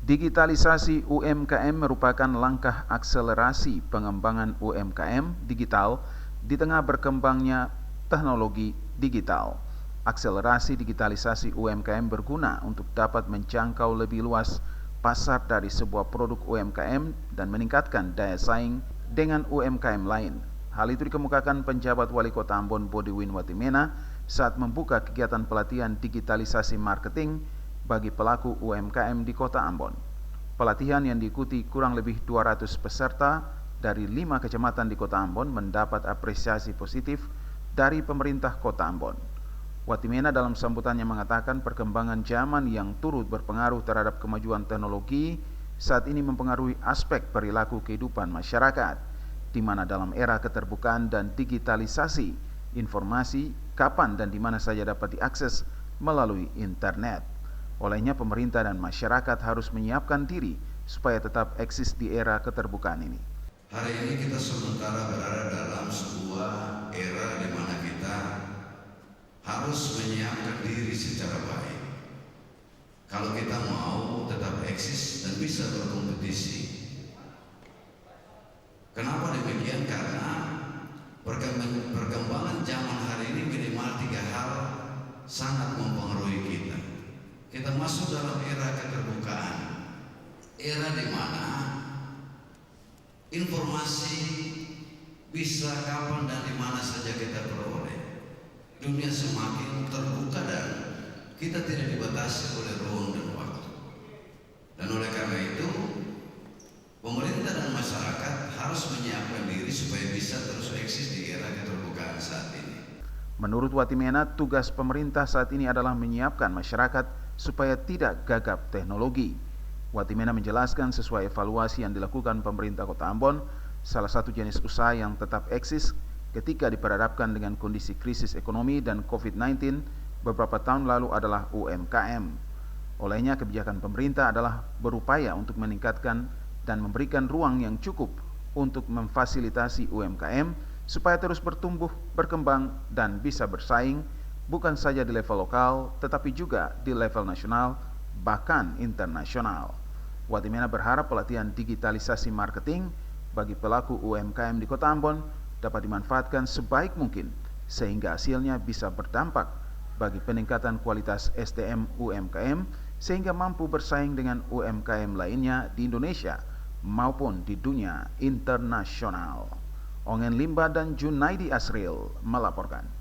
Digitalisasi UMKM merupakan langkah akselerasi pengembangan UMKM digital di tengah berkembangnya teknologi digital. Akselerasi digitalisasi UMKM berguna untuk dapat menjangkau lebih luas pasar dari sebuah produk UMKM dan meningkatkan daya saing dengan UMKM lain. Hal itu dikemukakan penjabat Wali Kota Ambon Bodiwin Watimena saat membuka kegiatan pelatihan digitalisasi marketing bagi pelaku UMKM di Kota Ambon. Pelatihan yang diikuti kurang lebih 200 peserta dari 5 kecamatan di Kota Ambon mendapat apresiasi positif dari pemerintah Kota Ambon. Watimena dalam sambutannya mengatakan perkembangan zaman yang turut berpengaruh terhadap kemajuan teknologi saat ini mempengaruhi aspek perilaku kehidupan masyarakat, di mana dalam era keterbukaan dan digitalisasi, informasi kapan dan di mana saja dapat diakses melalui internet. Olehnya pemerintah dan masyarakat harus menyiapkan diri supaya tetap eksis di era keterbukaan ini. Hari ini kita sementara berada dalam sebuah era di mana kita harus menyiapkan diri secara baik. Kalau kita mau tetap eksis dan bisa berkompetisi. Kenapa demikian? Karena perkembangan zaman hari ini minimal 3 hal sangat mempengaruhi kita. Kita masuk dalam era keterbukaan, era di mana informasi bisa kapan dan di mana saja kita peroleh. Dunia semakin terbuka dan kita tidak dibatasi oleh ruang dan waktu. Dan oleh karena itu, pemerintah dan masyarakat harus menyiapkan diri supaya bisa terus eksis di era keterbukaan saat ini. Menurut Watimena, tugas pemerintah saat ini adalah menyiapkan masyarakat supaya tidak gagap teknologi. Watimena menjelaskan sesuai evaluasi yang dilakukan pemerintah Kota Ambon, salah satu jenis usaha yang tetap eksis ketika diperhadapkan dengan kondisi krisis ekonomi dan COVID-19 beberapa tahun lalu adalah UMKM. Olehnya kebijakan pemerintah adalah berupaya untuk meningkatkan dan memberikan ruang yang cukup untuk memfasilitasi UMKM supaya terus bertumbuh, berkembang, dan bisa bersaing bukan saja di level lokal, tetapi juga di level nasional, bahkan internasional. Watimena berharap pelatihan digitalisasi marketing bagi pelaku UMKM di Kota Ambon dapat dimanfaatkan sebaik mungkin, sehingga hasilnya bisa berdampak bagi peningkatan kualitas SDM UMKM, sehingga mampu bersaing dengan UMKM lainnya di Indonesia maupun di dunia internasional. Ongen Limba dan Junaidi Asril melaporkan.